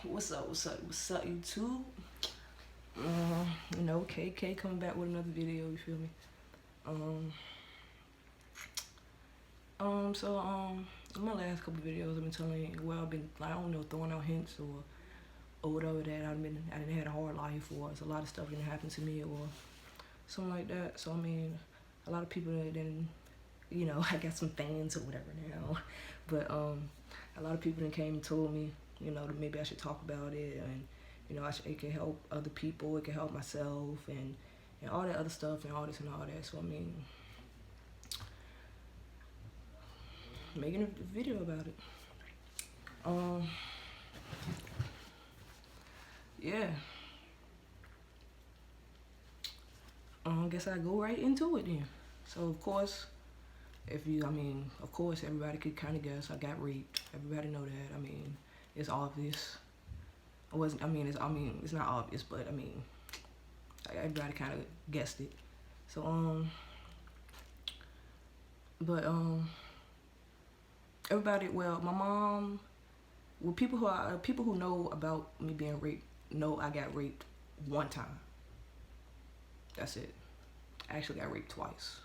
What's up, YouTube? KK coming back with another video, you feel me? In my last couple videos, I've been telling you, well, I've been, like, I don't know, throwing out hints or whatever that I didn't had a hard life, or it's a lot of stuff didn't happen to me, or something like that. So, I mean, a lot of people that didn't, I got some fans or whatever now, but, a lot of people that came and told me, that maybe I should talk about it, and, it can help other people, it can help myself, and all that other stuff, and all this and all that. So, I mean, making a video about it. Yeah. I guess I go right into it then. So, of course, of course, everybody could kind of guess I got raped. Everybody know that. I mean, it's obvious. It's not obvious, but I mean, everybody kind of guessed it. So, everybody, well, my mom, well, people who know about me being raped know I got raped one time. That's it. I actually got raped twice.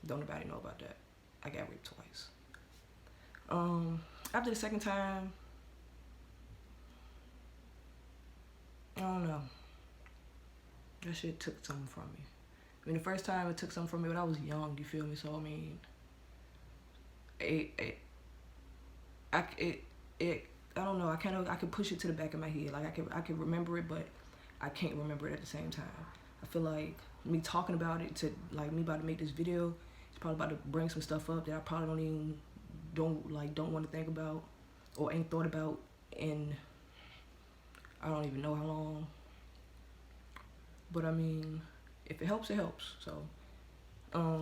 Don't nobody know about that. I got raped twice. After the second time, I don't know. That shit took something from me. I mean, the first time it took something from me, but I was young, you feel me? So, I mean, I don't know. I could push it to the back of my head. Like, I can remember it, but I can't remember it at the same time. I feel like me talking about it me about to make this video, it's probably about to bring some stuff up that I probably don't want to think about or ain't thought about in I don't even know how long. But I mean, if it helps, it helps. So,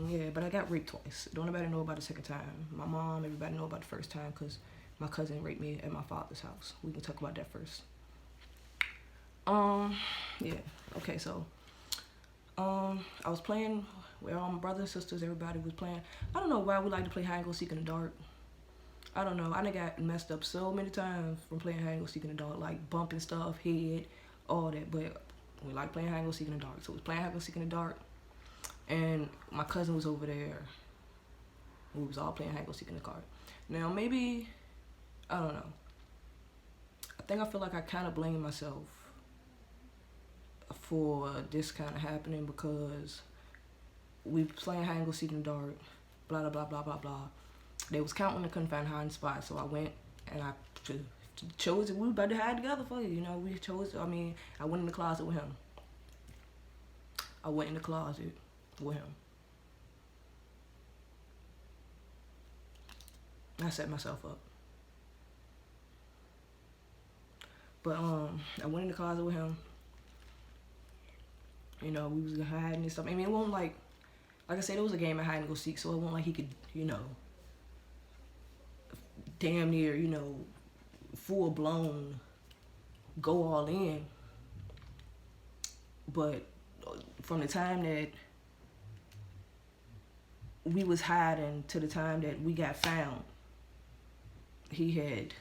yeah, but I got raped twice. Don't nobody know about the second time. My mom, everybody know about the first time because my cousin raped me at my father's house. We can talk about that first. Yeah, okay, so, I was playing with all my brothers and sisters, everybody was playing. I don't know why we like to play hide and go seek in the dark. I don't know, I done got messed up so many times from playing hide and go seek in the dark, like bumping stuff, head, all that, but we like playing hide and go seek in the dark. So we was playing hide and go seek in the dark, and my cousin was over there. We was all playing hide and go seek in the dark. Now maybe, I don't know. I feel like I kind of blame myself for this kind of happening because we playing hide and go seek in the dark, blah, blah, blah, blah, blah, blah. They was counting, I couldn't find a hiding spot, so I went and I chose it. We were about to hide together for you, we chose, I went in the closet with him. I went in the closet with him. I set myself up. But, I went in the closet with him. We was hiding and stuff. I mean, it wasn't like I said, it was a game of hide and go seek, so it wasn't like he could, damn near, full blown go all in. But from the time that we was hiding to the time that we got found, he had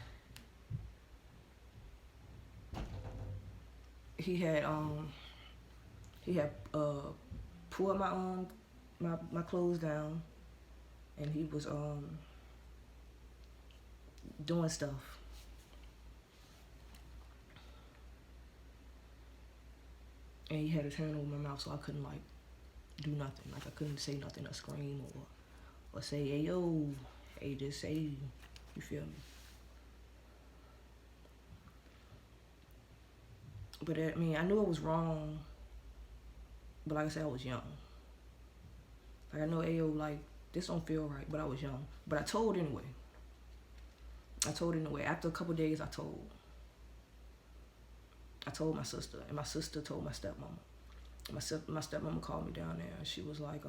pulled my clothes down, and he was doing stuff. And he had his hand over my mouth, so I couldn't do nothing. I couldn't say nothing or scream or say, hey yo, hey, just say, you feel me? But I knew it was wrong, but like I said, I was young. Like, I know, ayo, this don't feel right, but I was young. But I told anyway. After a couple days, I told my sister, and my sister told my stepmama. My stepmama called me down there, and she was like,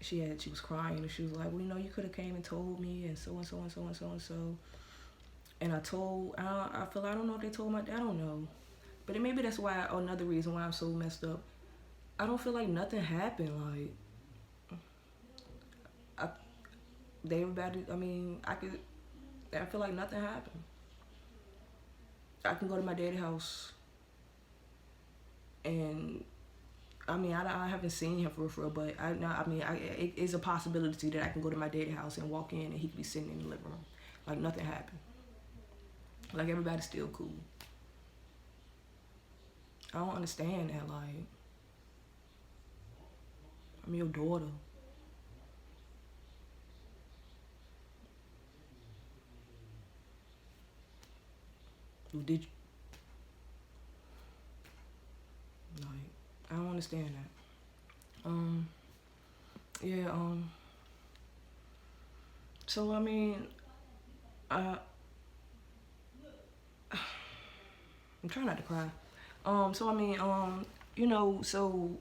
she was crying, and she was like, well, you could have came and told me, and so and so and so and so and so. And I don't know if they told my dad, I don't know. But maybe that's why, another reason why I'm so messed up. I don't feel like nothing happened. I feel like nothing happened. I can go to my daddy's house, and I mean, I haven't seen him for real, but it is a possibility that I can go to my daddy's house and walk in and he could be sitting in the living room, like nothing happened, like everybody's still cool. I don't understand that. Like, I'm your daughter. Did you, like, I don't understand that. Yeah. So I mean, I'm trying not to cry. So I mean, you know, so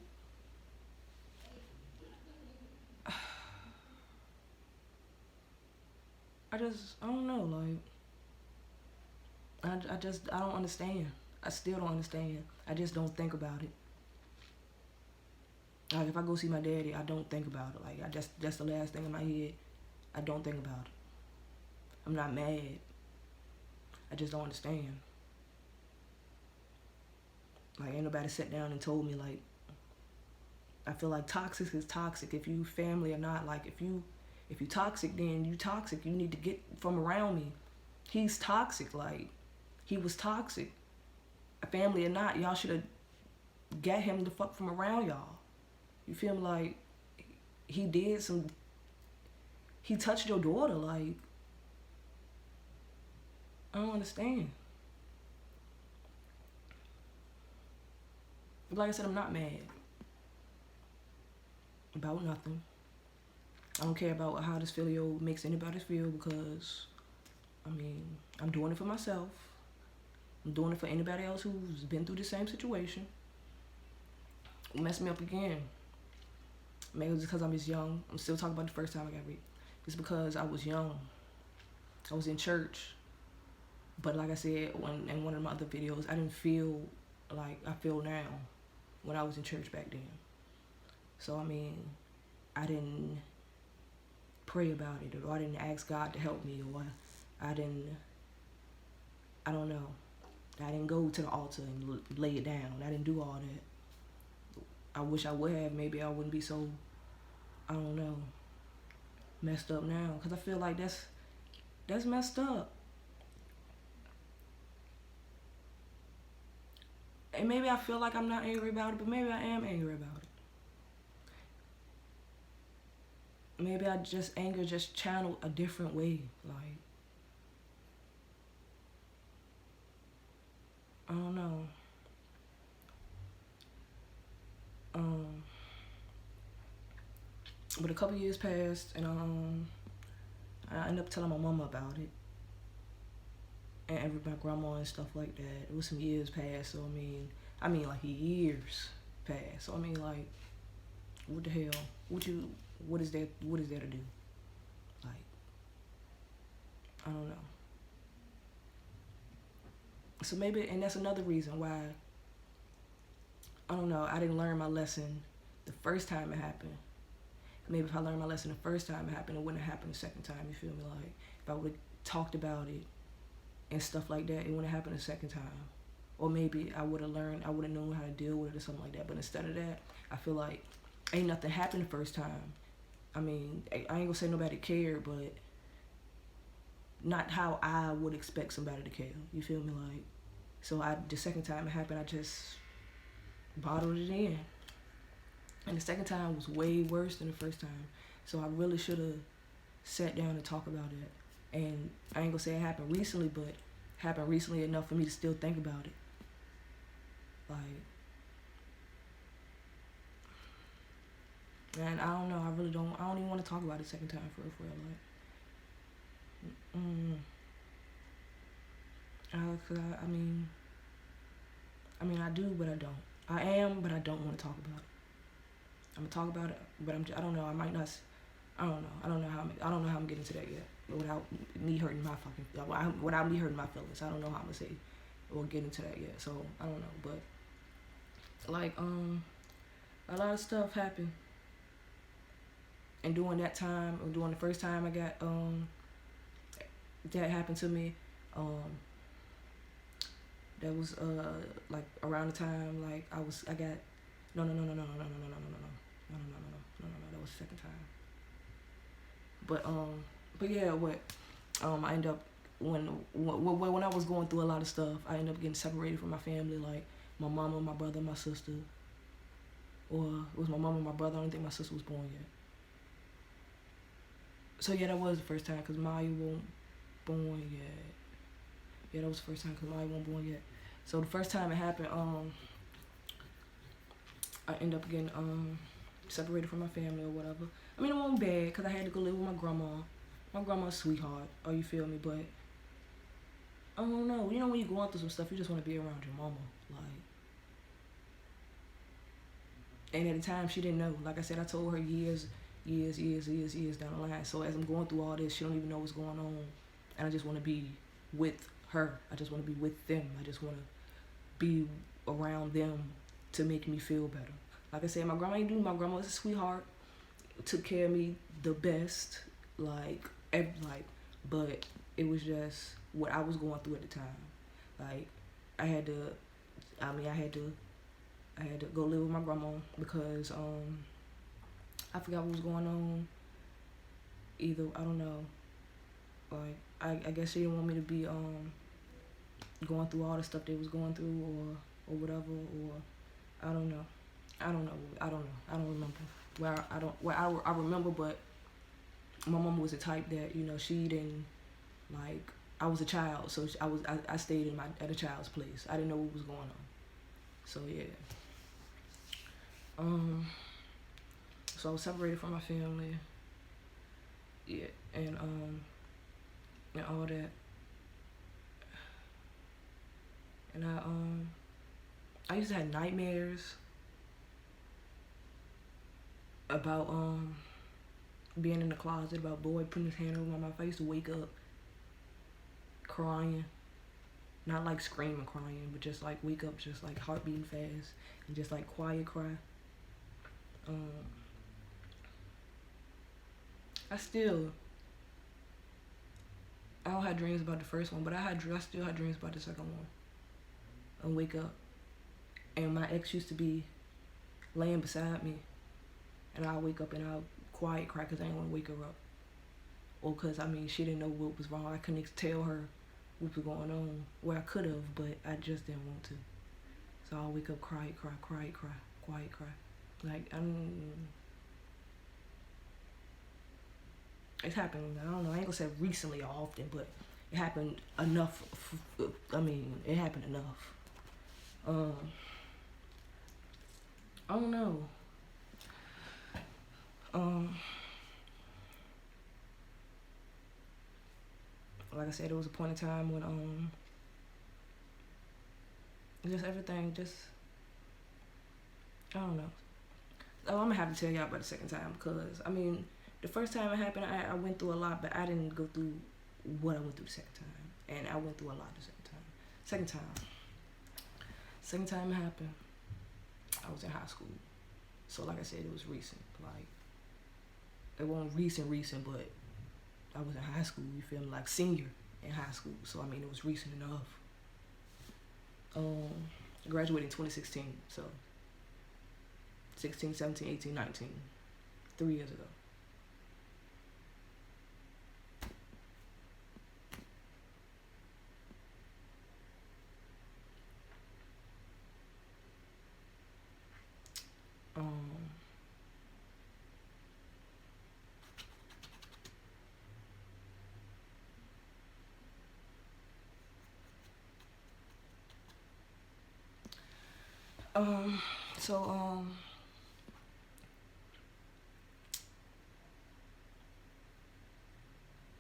I don't know, like, I don't understand. I still don't understand. I just don't think about it. Like, if I go see my daddy, I don't think about it. Like, that's the last thing in my head. I don't think about it. I'm not mad. I just don't understand. Like, ain't nobody sat down and told me, like, I feel like toxic is toxic. If you family or not, like, if you toxic, then you toxic. You need to get from around me. He's toxic. Like, he was toxic. Family or not, y'all should have got him the fuck from around y'all. You feel me? Like, he touched your daughter. Like, I don't understand. Like I said, I'm not mad about nothing. I don't care about how this video makes anybody feel, because, I mean, I'm doing it for myself. I'm doing it for anybody else who's been through the same situation. It messed me up again. Maybe it's because I'm just young. I'm still talking about the first time I got raped. It's because I was young. I was in church. But like I said in one of my other videos, I didn't feel like I feel now when I was in church back then. So, I mean, I didn't pray about it, or I didn't ask God to help me, or I don't know. I didn't go to the altar and lay it down. I didn't do all that. I wish I would have. Maybe I wouldn't be so, I don't know, messed up now. Because I feel like that's messed up. And maybe I feel like I'm not angry about it, but maybe I am angry about it. Maybe anger just channeled a different way. Like, I don't know. But a couple years passed, and I ended up telling my mama about it, and my grandma and stuff like that. It was some years past, so I mean like years past. So I mean, like, what the hell? What is there to do? Like, I don't know. So maybe, and that's another reason why, I don't know, I didn't learn my lesson the first time it happened. Maybe if I learned my lesson the first time it happened, it wouldn't have happened the second time, you feel me? Like, if I would have talked about it and stuff like that, it wouldn't have happened the second time. Or maybe I would have known how to deal with it or something like that. But instead of that, I feel like ain't nothing happened the first time. I mean, I ain't gonna say nobody cared, but not how I would expect somebody to care. You feel me? Like, so the second time it happened, I just bottled it in. And the second time was way worse than the first time. So I really should have sat down and talked about it. And I ain't gonna say it happened recently, but it happened recently enough for me to still think about it. Like, and I don't know, I don't even want to talk about it second time for real. Like, cause I mean, I do, but I don't. I am, but I don't want to talk about it. I'm gonna talk about it, but I don't know. I might not. I don't know. I don't know how I'm getting to that yet. Without me hurting my without me hurting my feelings. I don't know how I'm gonna say or get into that yet. So I don't know. But like a lot of stuff happened. And during that time, or during the first time I got that happened to me, That was like around the time like I got no. That was the second time. But yeah, what I end up when I was going through a lot of stuff, I ended up getting separated from my family, like my mama, my brother, my sister, or it was my mama, my brother. I don't think my sister was born yet. So yeah, that was the first time because Maya wasn't born yet. Yeah, that was the first time because Maya wasn't born yet. So the first time it happened, I ended up getting separated from my family or whatever. I mean, it wasn't bad because I had to go live with my grandma. My grandma's a sweetheart. Oh, you feel me? But I don't know. You know, when you're going through some stuff, you just want to be around your mama. Like, and at the time, she didn't know. Like I said, I told her years down the line. So as I'm going through all this, she don't even know what's going on, and I just want to be with her. I just want to be with them. I just want to be around them to make me feel better. Like I said, my grandma ain't do. My grandma was a sweetheart. Took care of me the best. But it was just what I was going through at the time. Like, I had to go live with my grandma because I forgot what was going on. Either I don't know. Like I guess she didn't want me to be going through all the stuff they was going through or whatever, or I don't know. I don't remember. I remember, but my mom was the type that, you know, she didn't, like, I was a child, so I stayed at a child's place. I didn't know what was going on. So yeah. So I was separated from my family. Yeah, and all that. And I used to have nightmares about being in the closet, about Boyd putting his hand over my mouth. I used to wake up crying, not like screaming crying, but just like wake up just like heart beating fast and just like quiet cry. I don't have dreams about the first one, but I still had dreams about the second one. And wake up, and my ex used to be laying beside me, and I'll wake up and I'll quiet cry because I didn't want to wake her up. Or because, I mean, she didn't know what was wrong. I couldn't tell her what was going on. Well, I could have, but I just didn't want to. So I'll wake up, quiet cry. Like, it's happened, I don't know, I ain't gonna say recently or often, but it happened enough. It happened enough. I don't know. Like I said, there was a point in time when just everything just, I don't know. Oh, I'm gonna have to tell y'all about the second time because I mean, the first time it happened, I went through a lot, but I didn't go through what I went through the second time, and I went through a lot the second time. Second time it happened, I was in high school. So like I said, it was recent. Like, it wasn't recent, but I was in high school, you feel me? Like senior in high school. So I mean, it was recent enough. I graduated in 2016, so 16, 17, 18, 19. 3 years ago.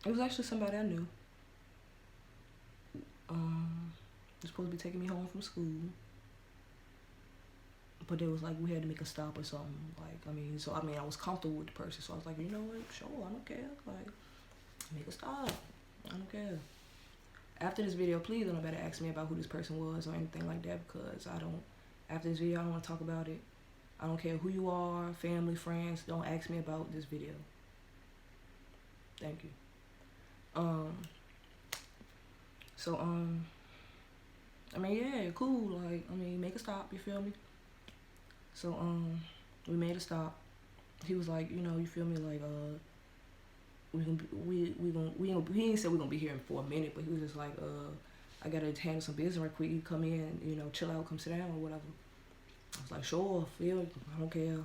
It was actually somebody I knew. Was supposed to be taking me home from school, but it was like we had to make a stop or something. Like, I was comfortable with the person, so I was like, you know what? Sure, I don't care. Like, make a stop. I don't care. After this video, please don't nobody ask me about who this person was or anything like that, because after this video, I don't want to talk about it. I don't care who you are, family, friends, don't ask me about this video. Thank you. I mean, yeah, cool. Like, I mean, make a stop. You feel me? So we made a stop. He was like, you know, you feel me? Like we gonna be, we gonna he ain't said we gonna be here for a minute, but he was just like I gotta handle some business right quick. You come in, you know, chill out, come sit down or whatever. I was like, sure, feel. I don't care.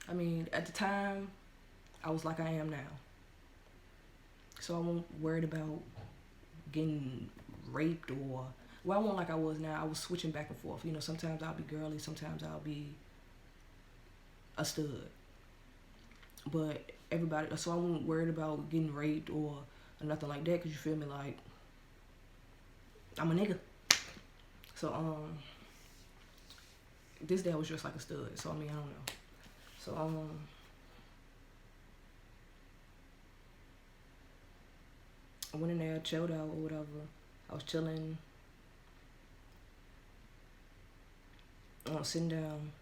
I mean, at the time, I was like I am now. So I wasn't worried about getting raped or, well, I wasn't like I was now. I was switching back and forth. You know, sometimes I'll be girly, sometimes I'll be a stud. But everybody, so I wasn't worried about getting raped or nothing like that, because you feel me, like, I'm a nigga. So, this day I was just like a stud. So, I mean, I don't know. So, I went in there, chilled out or whatever. I was chilling, sitting down,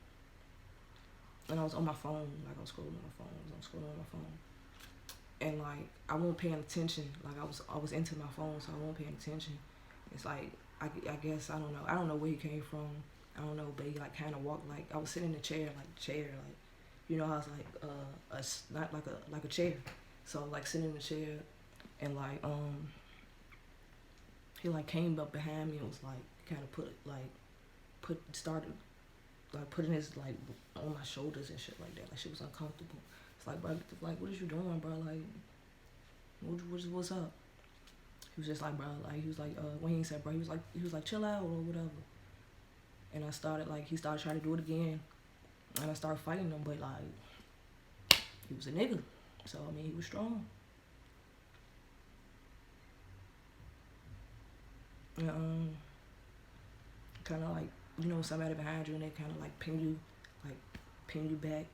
and I was on my phone. Like, I was scrolling on my phone. And like, I wasn't paying attention. Like, I was into my phone, so I wasn't paying attention. It's like, I guess, I don't know where he came from. I don't know, but he like kind of walked, like, I was sitting in a chair, like, you know, I was like, not like a chair. So like sitting in the chair, and like, he like came up behind me and was like, kind of started like putting his like on my shoulders and shit like that. Like, shit was uncomfortable. It's like, bro, like, what is you doing, bro? Like, what's up? He was just like, bro, like, he was like, when he said, bro, he was like, chill out or whatever. And he started trying to do it again. And I started fighting him, but like, he was a nigga. So, I mean, he was strong. And, kind of like, you know, somebody behind you and they kind of like pin you back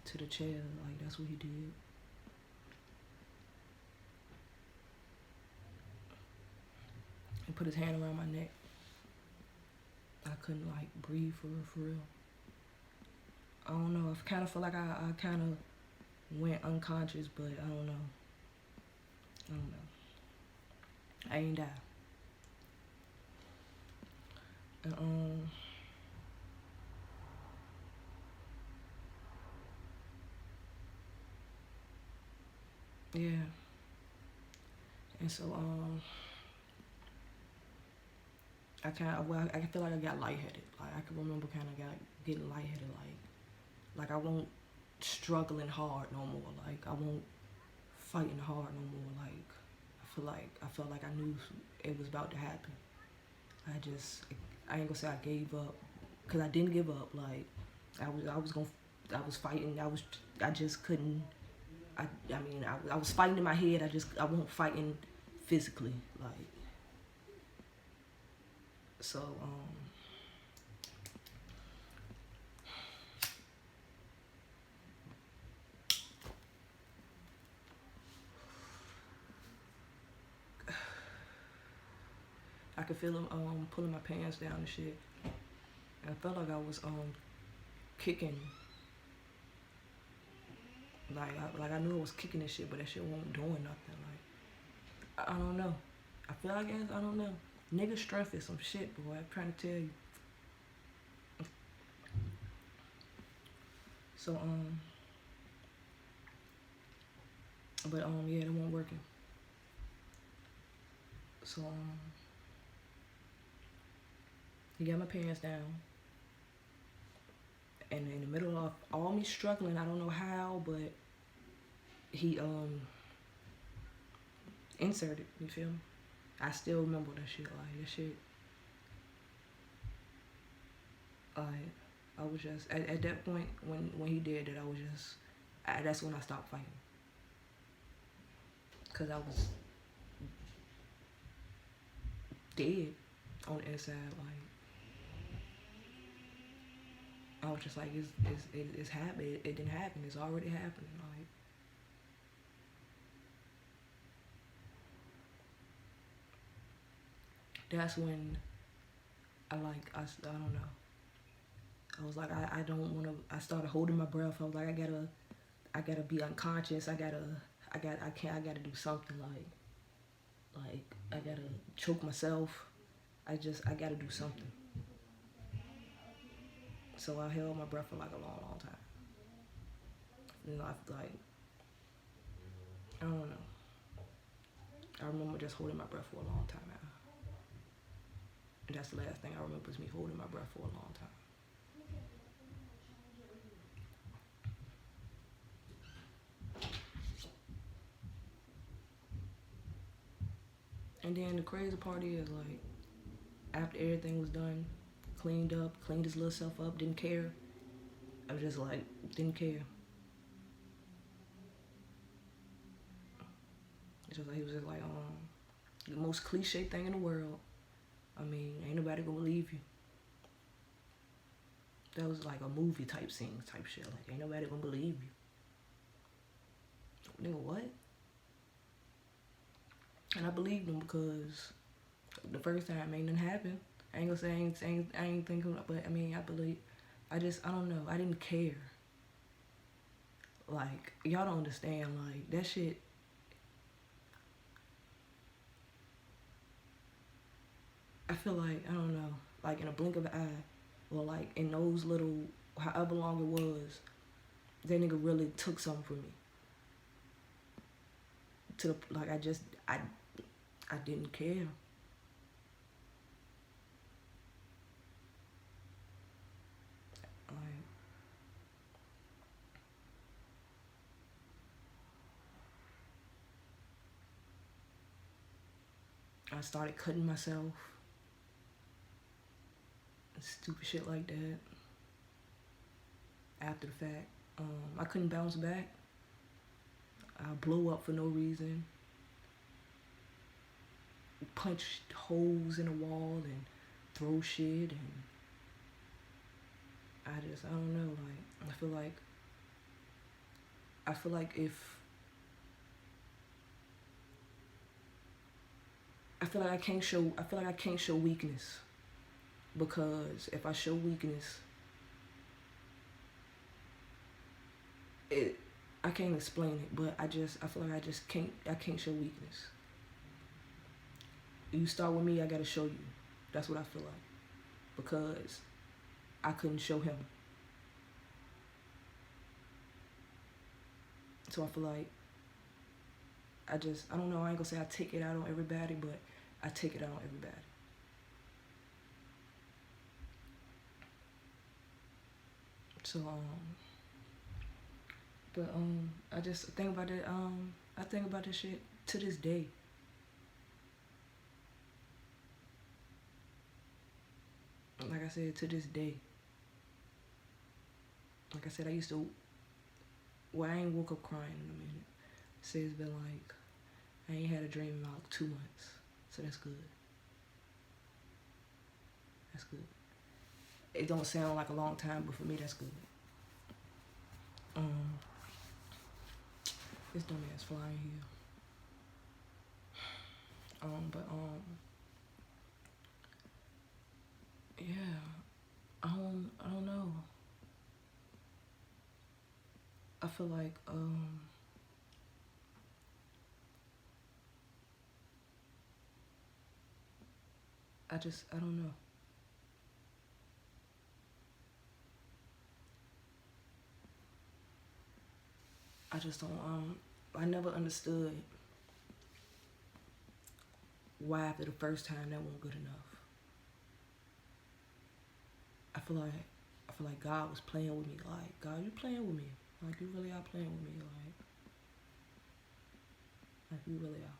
to the chair. Like, that's what he did. He put his hand around my neck. I couldn't like breathe for real. I don't know. I kind of feel like I kind of went unconscious, but I don't know. I ain't die. And, yeah. And so, I feel like I got lightheaded. Like, I can remember kind of getting lightheaded. Like I won't struggling hard no more. Like, I won't fighting hard no more. Like, I felt like I knew it was about to happen. I ain't gonna say I gave up, cause I didn't give up. Like, I was fighting. I just couldn't. I mean, I was fighting in my head. I wasn't fighting physically. Like, so, I could feel him pulling my pants down and shit. And I felt like I was kicking. Like I knew I was kicking this shit, but that shit wasn't doing nothing. Like, I don't know. I feel like I don't know. Nigga strength is some shit, boy. I'm trying to tell you. So but yeah, it wasn't working. So he got my pants down, and in the middle of all me struggling, I don't know how, but he inserted. You feel me? I still remember that shit. Like, that shit. I was just at that point when he did that, I was just that's when I stopped fighting, cause I was dead on the inside. Like, I was just like, it's happened. It didn't happen. It's already happened. Like, that's when I don't know. I was like, I don't want to. I started holding my breath. I was like, I gotta be unconscious. I gotta do something. Like I gotta choke myself. I gotta do something. So I held my breath for like a long, long time. You know, I don't know. I remember just holding my breath for a long time now. And that's the last thing I remember is me holding my breath for a long time. And then the crazy part is like, after everything was done, cleaned up, cleaned his little self up, didn't care. I was just like, didn't care. It's just like, he was just like, the most cliche thing in the world. I mean, ain't nobody gonna believe you. That was like a movie type scene type shit. Like, ain't nobody gonna believe you. Nigga, what? And I believed him because the first time ain't nothing happened. I ain't gonna say I ain't thinking, but I mean, I don't know. I didn't care. Like, y'all don't understand. Like, that shit. I feel like, I don't know, like in a blink of an eye, or like in those little, however long it was, that nigga really took something from me. To the, like, I didn't care. Like, I started cutting myself. Stupid shit like that. After the fact, I couldn't bounce back. I blew up for no reason. Punch holes in the wall and throw shit, and I don't know, like, I feel like I can't show weakness, because if I show weakness, I can't explain it, but I feel like I can't show weakness. You start with me, I gotta show you. That's what I feel like, because I couldn't show him. So I feel like I don't know, I ain't gonna say I take it out on everybody, but I take it out on everybody. So, I just think about it, I think about this shit to this day. Like I said, to this day. Like I said, I used to, well, I ain't woke up crying in a minute. Say it's been like, I ain't had a dream in about 2 months. So that's good. That's good. It don't sound like a long time, but for me, that's good. This dumbass flying here. Yeah, I don't know. I feel like, I don't know. I just don't, I never understood why after the first time that wasn't good enough. I feel like God was playing with me. Like, God, you playing with me. Like, you really are playing with me. Like you really are.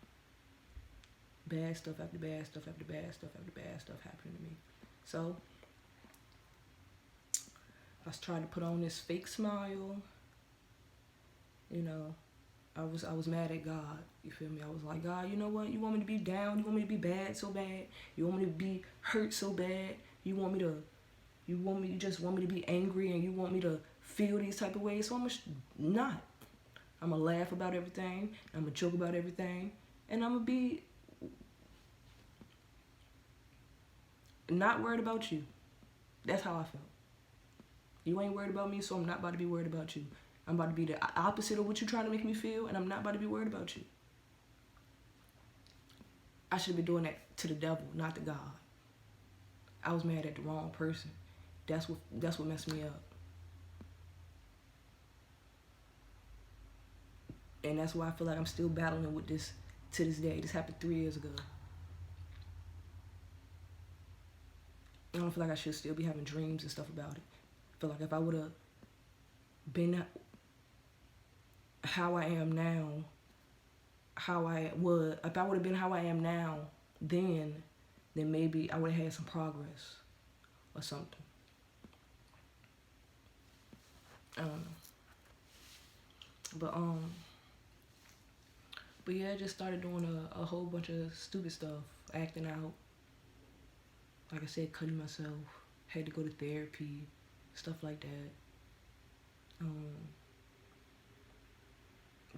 Bad stuff after bad stuff after bad stuff after bad stuff happening to me. So I was trying to put on this fake smile. You know, I was mad at God. You feel me? I was like, God, you know what? You want me to be down? You want me to be bad so bad? You want me to be hurt so bad? You just want me to be angry, and you want me to feel these type of ways? So I'm not. I'm gonna laugh about everything. I'm gonna joke about everything, and I'm gonna be not worried about you. That's how I felt. You ain't worried about me, so I'm not about to be worried about you. I'm about to be the opposite of what you're trying to make me feel, and I'm not about to be worried about you. I should have been doing that to the devil, not to God. I was mad at the wrong person. That's what messed me up. And that's why I feel like I'm still battling with this to this day. This happened 3 years ago. I don't feel like I should still be having dreams and stuff about it. I feel like if I would have been how I am now, if I would have been how I am now, then maybe I would have had some progress or something. I don't know. But yeah, I just started doing a whole bunch of stupid stuff, acting out. Like I said, cutting myself, had to go to therapy, stuff like that.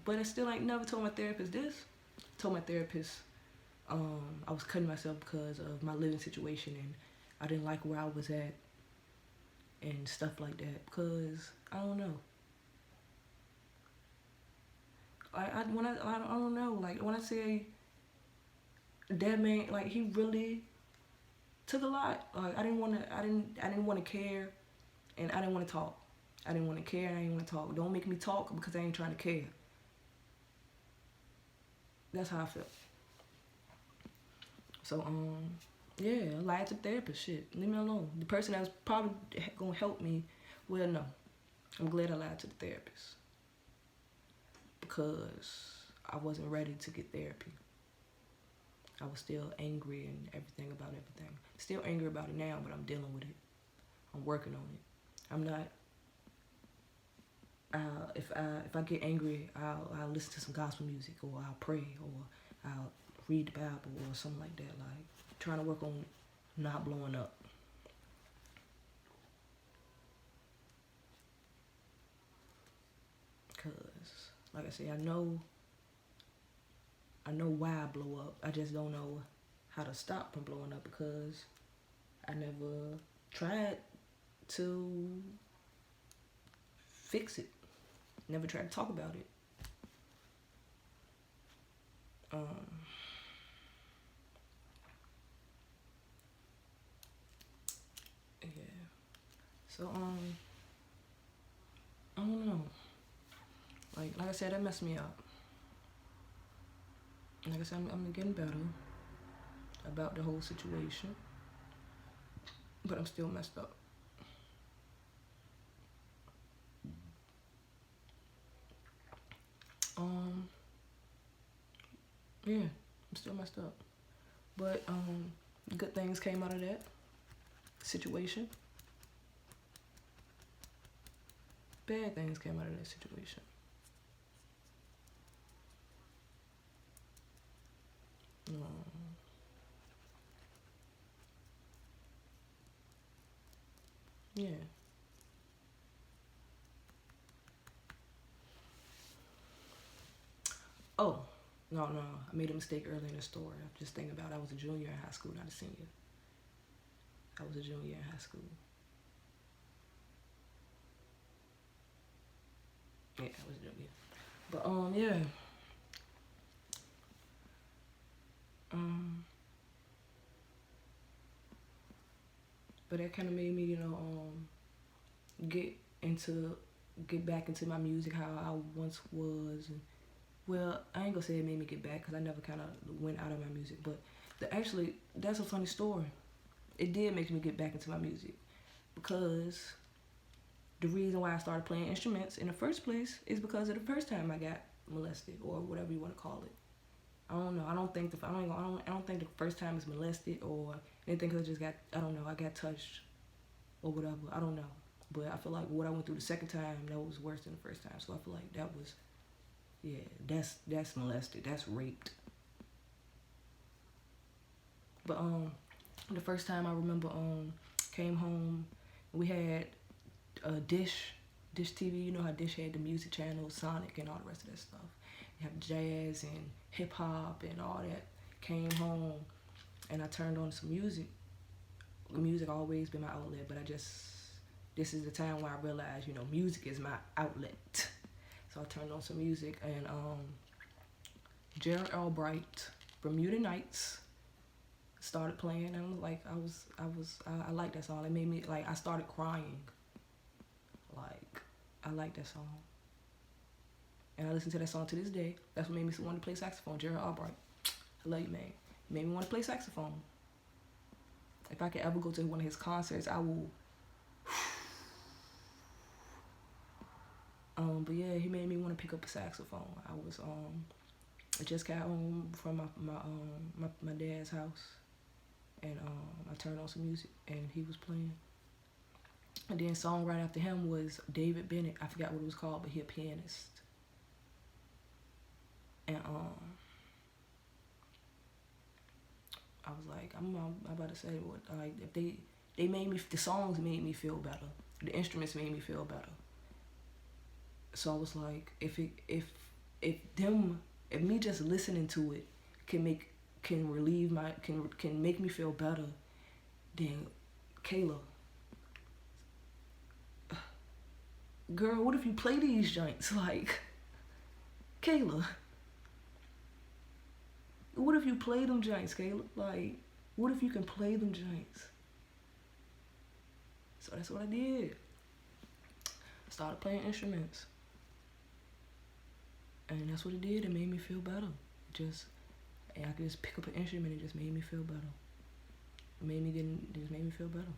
But I still ain't never told my therapist this. I told my therapist I was cutting myself because of my living situation and I didn't like where I was at and stuff like that. Because I don't know. I don't know. Like when I say that man, like he really took a lot. Like I didn't want to care, and I didn't want to talk. I didn't want to care and I didn't want to talk. Don't make me talk because I ain't trying to care. That's how I felt. So yeah, I lied to the therapist. Shit, leave me alone. The person that was probably gonna help me, well, no. I'm glad I lied to the therapist because I wasn't ready to get therapy. I was still angry and everything about everything. Still angry about it now, but I'm dealing with it. I'm working on it. I'm not. If I get angry, I'll listen to some gospel music, or I'll pray, or I'll read the Bible, or something like that. Like trying to work on not blowing up. Cause, like I say, I know why I blow up. I just don't know how to stop from blowing up because I never tried to fix it. Never tried to talk about it. Yeah. So I don't know. Like I said, that messed me up. Like I said, I'm getting better about the whole situation, but I'm still messed up. Yeah, I'm still messed up. But good things came out of that situation. Bad things came out of that situation. Yeah. Oh, no. I made a mistake earlier in the story. I'm just thinking about I was a junior in high school, not a senior. I was a junior in high school. Yeah, I was a junior. But yeah. But that kind of made me, get back into my music how I once was. And, well, I ain't gonna say it made me get back because I never kind of went out of my music. But that's a funny story. It did make me get back into my music because the reason why I started playing instruments in the first place is because of the first time I got molested or whatever you want to call it. I don't know. I don't think the first time is molested or anything because I got touched or whatever. I don't know. But I feel like what I went through the second time, that was worse than the first time. So I feel like that was, yeah, that's molested. That's raped. But the first time I remember came home, we had Dish TV. You know how Dish had the music channel, Sonic, and all the rest of that stuff. You have jazz and hip hop and all that. Came home and I turned on some music. Music always been my outlet, but this is the time where I realized, music is my outlet. So I turned on some music and Gerald Albright, Bermuda Nights, started playing, and I was like, I liked that song. It made me like, I started crying. Like, I like that song, and I listen to that song to this day. That's what made me want to play saxophone. Gerald Albright, I love you, man. It made me want to play saxophone. If I could ever go to one of his concerts, I will. But yeah, he made me want to pick up a saxophone. I just got home from my dad's house, and I turned on some music, and he was playing. And then song right after him was David Bennett. I forgot what it was called, but he a pianist. And I was like, I'm about to say, what, like, if they made me, the songs made me feel better. The instruments made me feel better. So I was like, if me just listening to it can make me feel better, then Kayla, girl, what if you play these joints? Like, Kayla, what if you play them joints, Kayla? Like, what if you can play them joints? So that's what I did. Started playing instruments. And that's what it did. It made me feel better. And I could just pick up an instrument. It just made me feel better. It just made me feel better.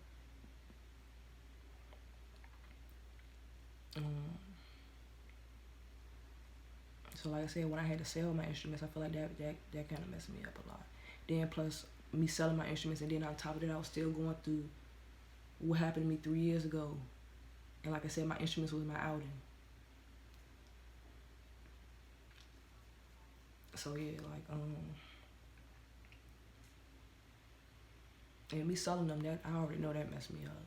So like I said, when I had to sell my instruments, I feel like that kind of messed me up a lot. Then plus me selling my instruments, and then on top of that, I was still going through what happened to me 3 years ago. And like I said, my instruments was my outing. So yeah, like and me selling them, that I already know that messed me up.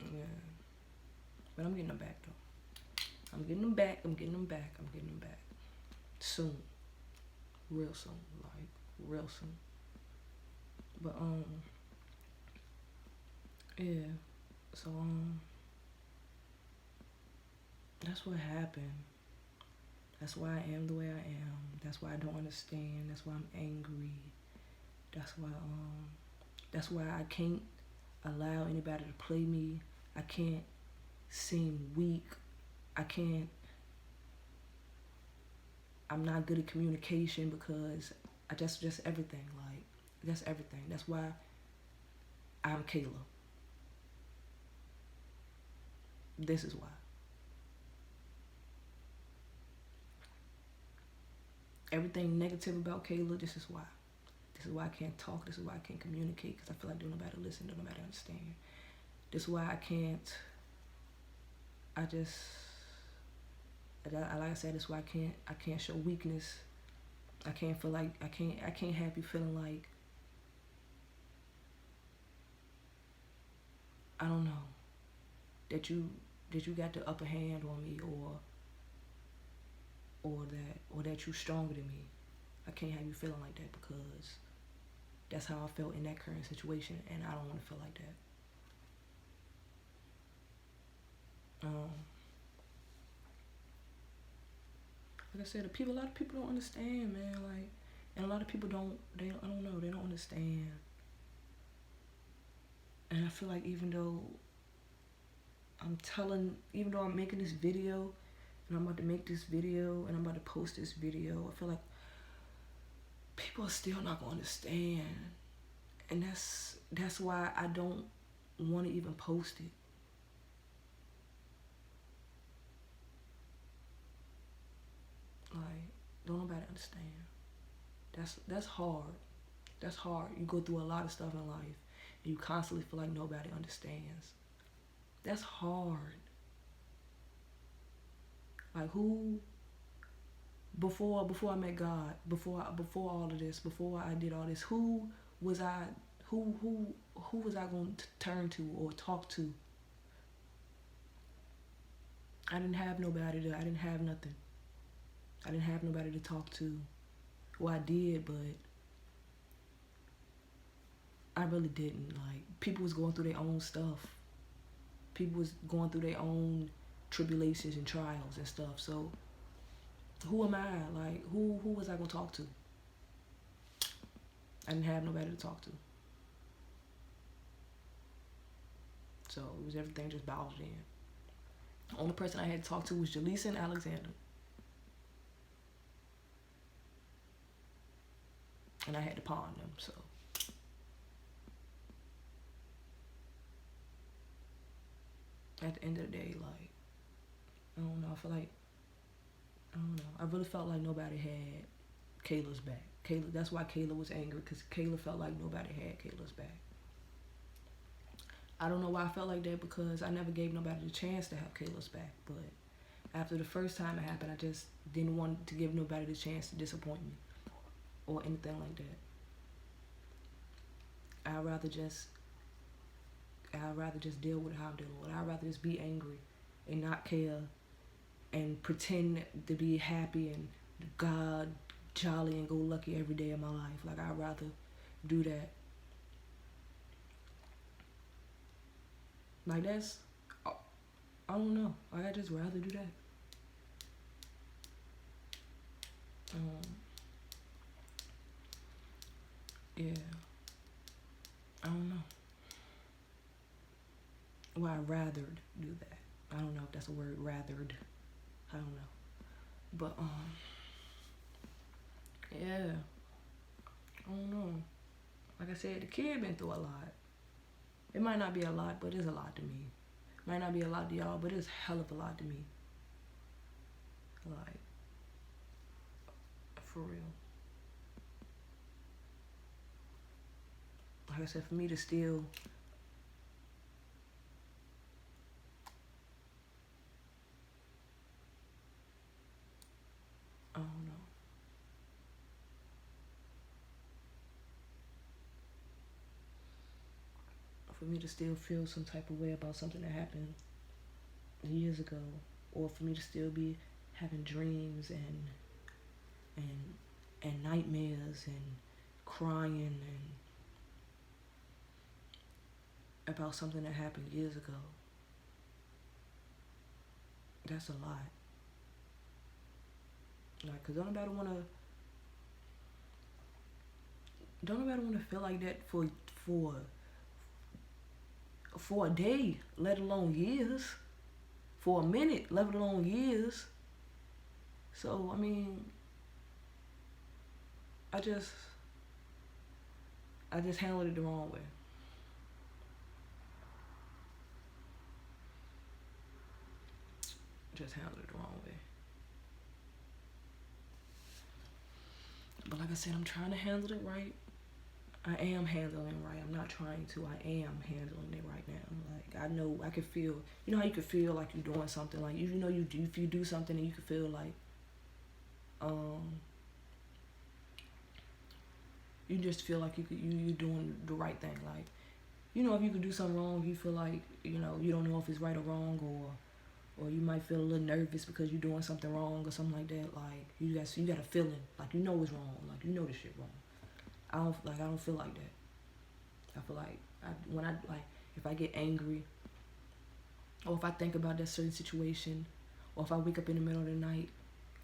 Yeah, but I'm getting them back though. I'm getting them back. Soon, real soon, like real soon. But yeah. So that's what happened. That's why I am the way I am. That's why I don't understand. That's why I'm angry. That's why I can't allow anybody to play me. I can't seem weak. I'm not good at communication because I just everything. Like, that's everything. That's why I'm Kayla. This is why. Everything negative about Kayla, this is why. This is why I can't talk. This is why I can't communicate, because I feel like don't nobody listen, don't nobody understand. This is why I can't, like I said, this is why I can't show weakness. I can't feel like, I can't have you feeling like, I don't know, that you got the upper hand on me, or that you stronger than me. I can't have you feeling like that, because that's how I felt in that current situation, and I don't want to feel like that. Like I said, a lot of people don't understand, man. Like, and a lot of people I don't know, they don't understand. And I feel like even though I'm making this video, and I'm about to make this video, and I'm about to post this video, I feel like people are still not gonna understand. And that's why I don't want to even post it. Like, don't nobody understand. That's hard. That's hard. You go through a lot of stuff in life, and you constantly feel like nobody understands. That's hard. Like, who, before I met God, before all of this, before I did all this, who was I going to turn to or talk to? I didn't have nobody I didn't have nothing. I didn't have nobody to talk to. Well, I did, but I really didn't. Like, people was going through their own stuff. People was going through their own tribulations and trials and stuff. So who am I? Like, who was I gonna talk to? I didn't have nobody to talk to. So it was everything just bowled in. The only person I had to talk to was Jaleesa and Alexander. And I had to pawn them, so. At the end of the day, like, I don't know, I don't know. I really felt like nobody had Kayla's back. That's why Kayla was angry, because Kayla felt like nobody had Kayla's back. I don't know why I felt like that, because I never gave nobody the chance to have Kayla's back. But after the first time it happened, I just didn't want to give nobody the chance to disappoint me or anything like that. I'd rather just deal with how I'm dealing with it. I'd rather just be angry and not care and pretend to be happy and God jolly and go lucky every day of my life. Like, I'd rather do that. Like, that's, I don't know. Like, I'd just rather do that. Yeah. I don't know. Well, I'd rather do that. I don't know if that's a word, rathered. I don't know. But, yeah. I don't know. Like I said, the kid been through a lot. It might not be a lot, but it's a lot to me. Might not be a lot to y'all, but it's hell of a lot to me. Like, for real. Like I said, for me to still I don't know. For me to still feel some type of way about something that happened years ago, or for me to still be having dreams and nightmares and crying and about something that happened years ago. That's a lot. Like, cause don't nobody wanna feel like that for a day, let alone years. For a minute, let alone years. So, I mean, I just handled it the wrong way. Just handled it the wrong way. But like I said, I'm trying to handle it right. I am handling it right. I'm not trying to. I am handling it right now. Like, I know I can feel. You know how you can feel like you're doing something. Like, you know you do, if you do something and you can feel like you just feel like you're doing the right thing. Like, you know, if you could do something wrong, you feel like, you know, you don't know if it's right or wrong, or you might feel a little nervous because you're doing something wrong or something like that. Like, you got a feeling like you know it's wrong. Like, you know this shit wrong. I don't feel like that. I feel like if I get angry, or if I think about that certain situation, or if I wake up in the middle of the night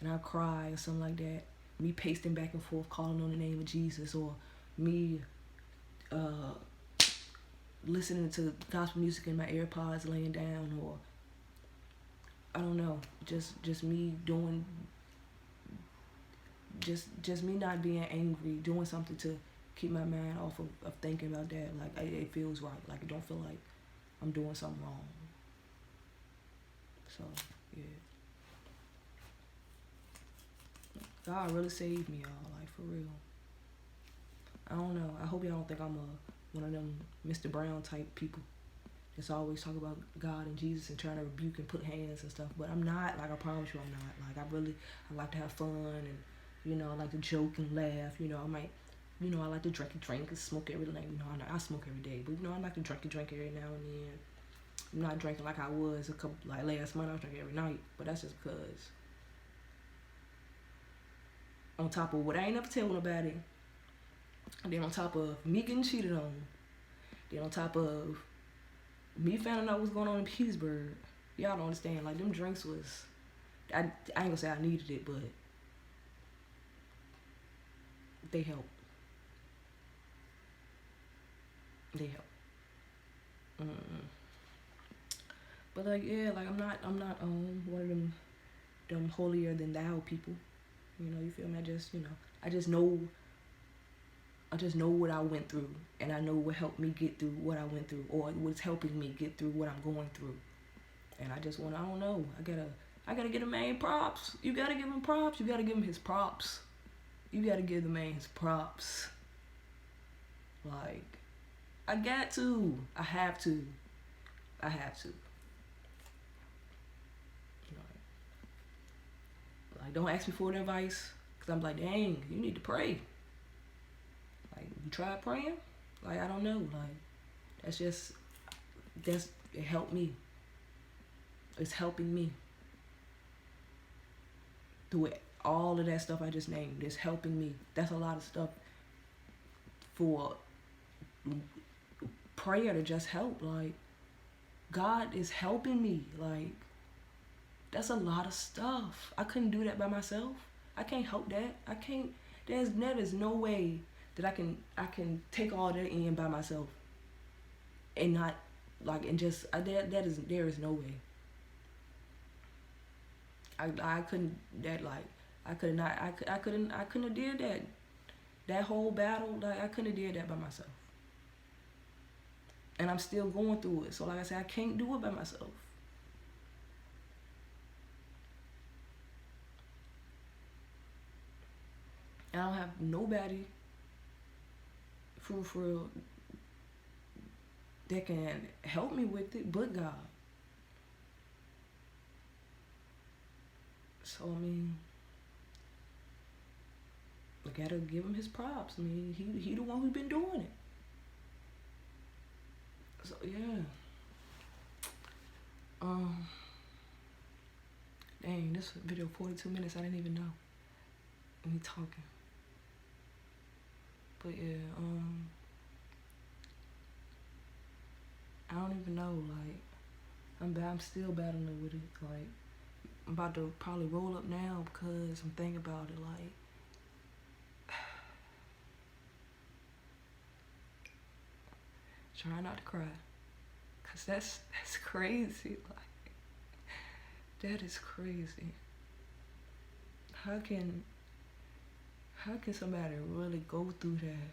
and I cry or something like that, me pacing back and forth calling on the name of Jesus, or me listening to gospel music in my AirPods laying down, or I don't know, just me doing just me not being angry, doing something to keep my mind off of thinking about that. Like, it feels right. Like, it don't feel like I'm doing something wrong. So, yeah. God really saved me, y'all. Like, for real. I don't know. I hope y'all don't think I'm one of them Mr. Brown type people that's always talk about God and Jesus and trying to rebuke and put hands and stuff. But I'm not. Like, I promise you I'm not. Like, I like to have fun, and, you know, I like to joke and laugh. You know, I like to drink and smoke every night. You know, I smoke every day. But, you know, I like to drink every now and then. I'm not drinking like I was like last month. I was drinking every night. But that's just because, on top of what I ain't never tell nobody, and then on top of me getting cheated on, then on top of me finding out what's going on in Petersburg, y'all don't understand. Like, them drinks was, I ain't gonna say I needed it, but They help. They help. Mm. But like, yeah, like I'm not one of them holier than thou people. You know, you feel me? I just know what I went through, and I know what helped me get through what I went through, or what's helping me get through what I'm going through. And I just want, I don't know, I gotta give the man props. You gotta give him props. You gotta give him his props. You gotta give the man his props. Like, I got to. I have to. I have to. Like, don't ask me for advice, because I'm like, dang, you need to pray. Like, you tried praying? Like, I don't know. Like, it helped me. It's helping me. Through it, all of that stuff I just named, it's helping me. That's a lot of stuff for prayer to just help. Like, God is helping me. Like, that's a lot of stuff. I couldn't do that by myself. I can't help that. I can't. There is no way that I can take all that in by myself and not like and just there is no way. I couldn't have did that whole battle. Like, I couldn't have did that by myself. And I'm still going through it. So like I said, I can't do it by myself. I don't have nobody for real that can help me with it but God. So I mean, I gotta give him his props. I mean, he the one who's been doing it. So yeah. Dang, this video 42 minutes. I didn't even know. Me talking. But yeah, I don't even know. Like, I'm still battling with it. Like, I'm about to probably roll up now because I'm thinking about it. Like, try not to cry, cause that's crazy. Like, that is crazy. How can somebody really go through that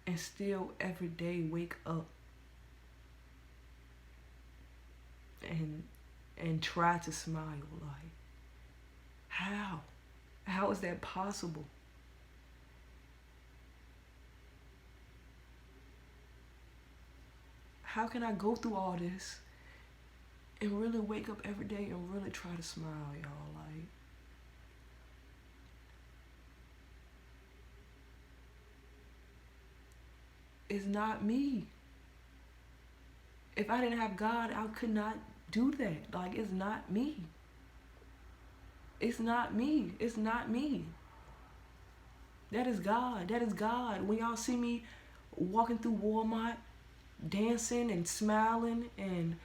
and still every day wake up and try to smile? Like, how is that possible? How can I go through all this and really wake up every day and really try to smile, y'all? Like, it's not me. If I didn't have God, I could not do that. Like, it's not me. It's not me. It's not me. That is God. That is God. When y'all see me walking through Walmart, dancing and smiling and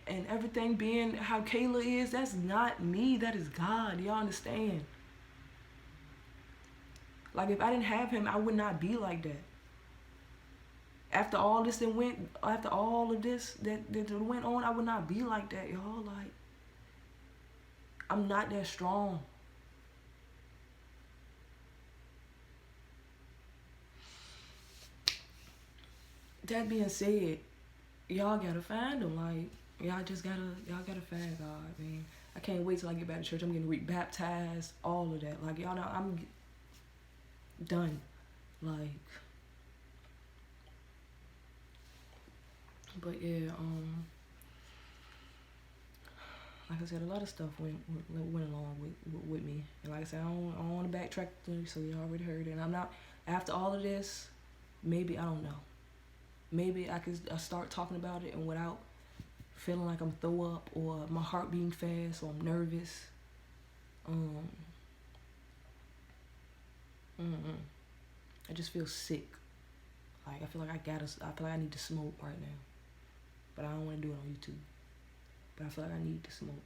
everything being how Kayla is, that's not me. That is God. Y'all understand? Like, if I didn't have him, I would not be like that. After all of this that went on, I would not be like that, y'all. Like, I'm not that strong. That being said, y'all gotta find him. Like, y'all gotta find God, man. I can't wait till I get back to church. I'm getting rebaptized, all of that. Like, y'all know, I'm done. Like, but yeah, like I said, a lot of stuff went along with me. And like I said, I don't want to backtrack, so you already heard it. And I'm not, after all of this, maybe, I don't know. Maybe I start talking about it and without feeling like I'm throw up or my heart beating fast or I'm nervous. I just feel sick. Like, I feel like I feel like I need to smoke right now. But I don't want to do it on YouTube. But I feel like I need to smoke.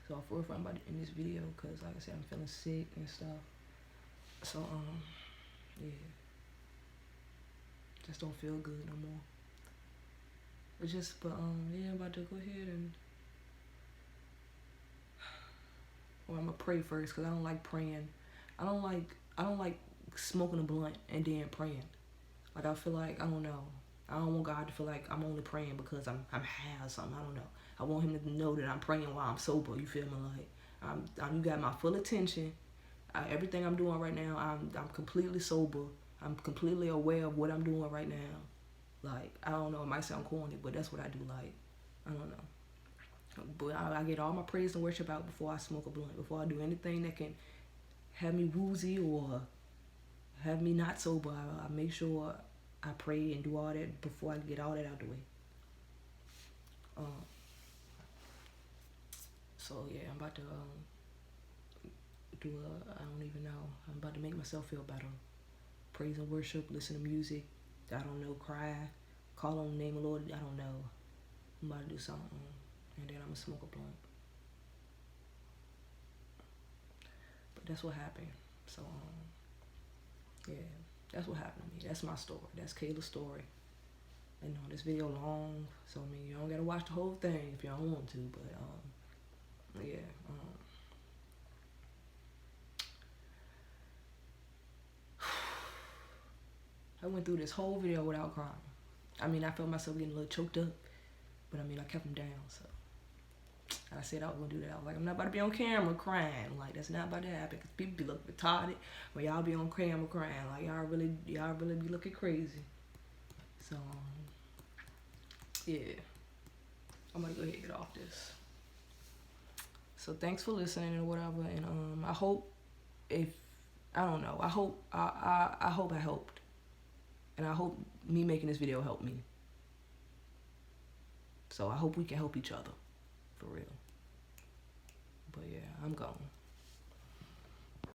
So for real, I'm about to end this video because, like I said, I'm feeling sick and stuff. So yeah, just don't feel good no more. But yeah, I'm about to go ahead and, well, I'm gonna pray first because I don't like praying. I don't like smoking a blunt and then praying. Like, I feel like, I don't know. I don't want God to feel like I'm only praying because I'm high or something. I don't know. I want him to know that I'm praying while I'm sober. You feel me? Like, you got my full attention. Everything I'm doing right now, I'm completely sober. I'm completely aware of what I'm doing right now. Like, I don't know, it might sound corny, but that's what I do. Like, I don't know. But I get all my praise and worship out before I smoke a blunt, before I do anything that can have me woozy or have me not sober. I make sure I pray and do all that before I get all that out the way. So yeah, I'm about to I don't even know. I'm about to make myself feel better. Praise and worship, listen to music. I don't know, cry, call on the name of the Lord. I don't know. I'm about to do something, and then I'm gonna smoke a blunt. But that's what happened. So yeah, that's what happened to me. That's my story. That's Kayla's story. I know this video long, so I mean, you don't gotta watch the whole thing if you don't want to. But yeah. I went through this whole video without crying. I mean, I felt myself getting a little choked up, but I mean, I kept them down. So I said I was gonna do that. I was like, I'm not about to be on camera crying. Like, that's not about to happen. Cause people be looking retarded when y'all be on camera crying. Like, y'all really be looking crazy. So yeah, I'm gonna go ahead and get off this. So thanks for listening and whatever. And I hope I hope I helped. And I hope me making this video helped me. So I hope we can help each other. For real. But yeah, I'm gone.